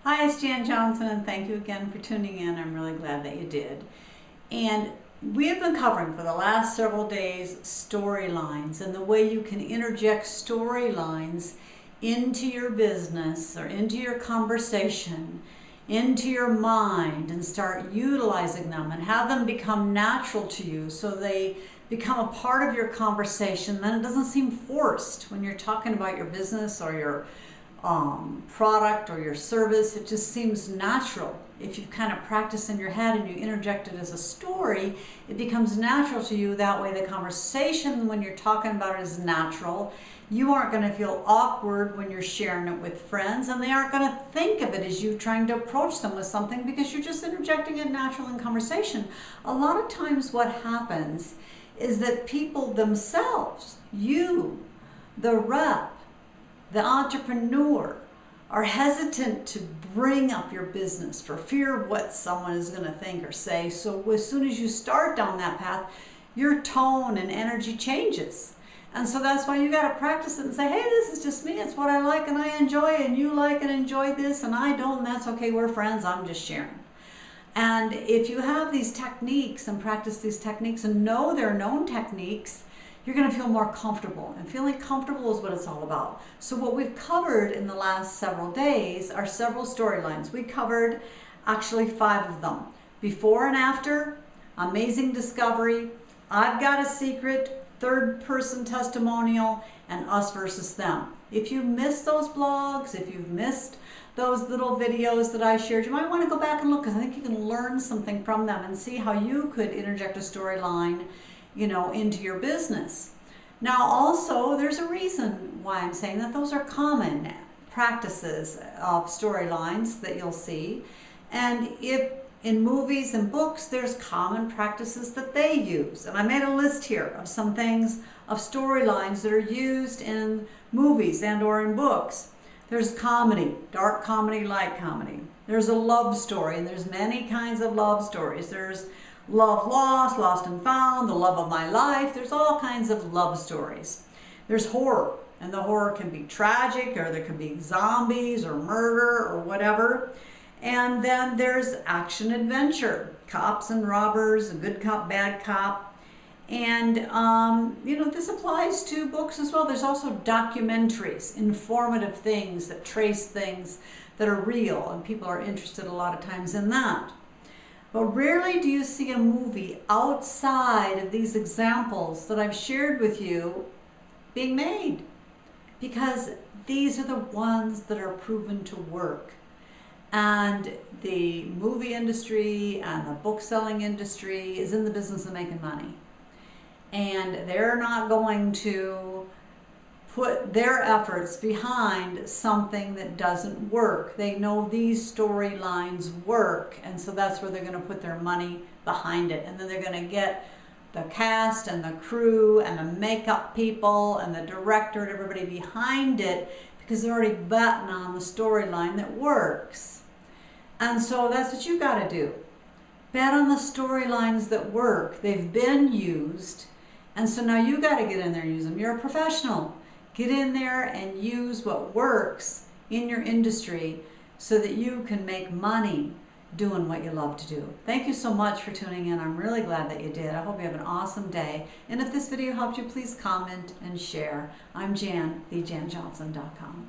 Hi, it's Jan Johnson, and thank you again for tuning in. I'm really glad that you did. And we have been covering for the last several days storylines and the way you can interject storylines into your business or into your conversation, into your mind, and start utilizing them and have them become natural to you so they become a part of your conversation. Then it doesn't seem forced when you're talking about your business or your product or your service. It just seems natural. If you kind of practice in your head and you interject it as a story, it becomes natural to you. That way the conversation when you're talking about it is natural. You aren't going to feel awkward when you're sharing it with friends, and they aren't going to think of it as you trying to approach them with something because you're just interjecting it natural in conversation. A lot of times what happens is that people themselves, you, the rep, the entrepreneur, are hesitant to bring up your business for fear of what someone is going to think or say. So as soon as you start down that path, your tone and energy changes. And so that's why you got to practice it and say, hey, this is just me. It's what I like and I enjoy, and you like and enjoy this and I don't, and that's okay. We're friends. I'm just sharing. And if you have these techniques and practice these techniques and know they're known techniques, you're going to feel more comfortable, and feeling comfortable is what it's all about. So what we've covered in the last several days are several storylines. We covered actually 5 of them: before and after, amazing discovery, I've got a secret, third person testimonial, and us versus them. If you missed those blogs, if you've missed those little videos that I shared, you might want to go back and look, because I think you can learn something from them and see how you could interject a storyline, into your business. Now also, there's a reason why I'm saying that. Those are common practices of storylines that you'll see. And if in movies and books, there's common practices that they use. And I made a list here of some things, of storylines that are used in movies and or in books. There's comedy, dark comedy, light comedy. There's a love story, and there's many kinds of love stories. There's love lost, lost and found, the love of my life. There's all kinds of love stories. There's horror, and the horror can be tragic, or there can be zombies or murder or whatever. And then there's action adventure, cops and robbers, a good cop, bad cop. And this applies to books as well. There's also documentaries, informative things that trace things that are real, and people are interested a lot of times in that. But rarely do you see a movie outside of these examples that I've shared with you being made, because these are the ones that are proven to work. And the movie industry and the book selling industry is in the business of making money. And they're not going to put their efforts behind something that doesn't work. They know these storylines work, and so that's where they're going to put their money behind it. And then they're going to get the cast and the crew and the makeup people and the director and everybody behind it, because they're already betting on the storyline that works. And so that's what you got to do. Bet on the storylines that work. They've been used, and so now you got to get in there and use them. You're a professional. Get in there and use what works in your industry so that you can make money doing what you love to do. Thank you so much for tuning in. I'm really glad that you did. I hope you have an awesome day. And if this video helped you, please comment and share. I'm Jan, thejanjohnson.com.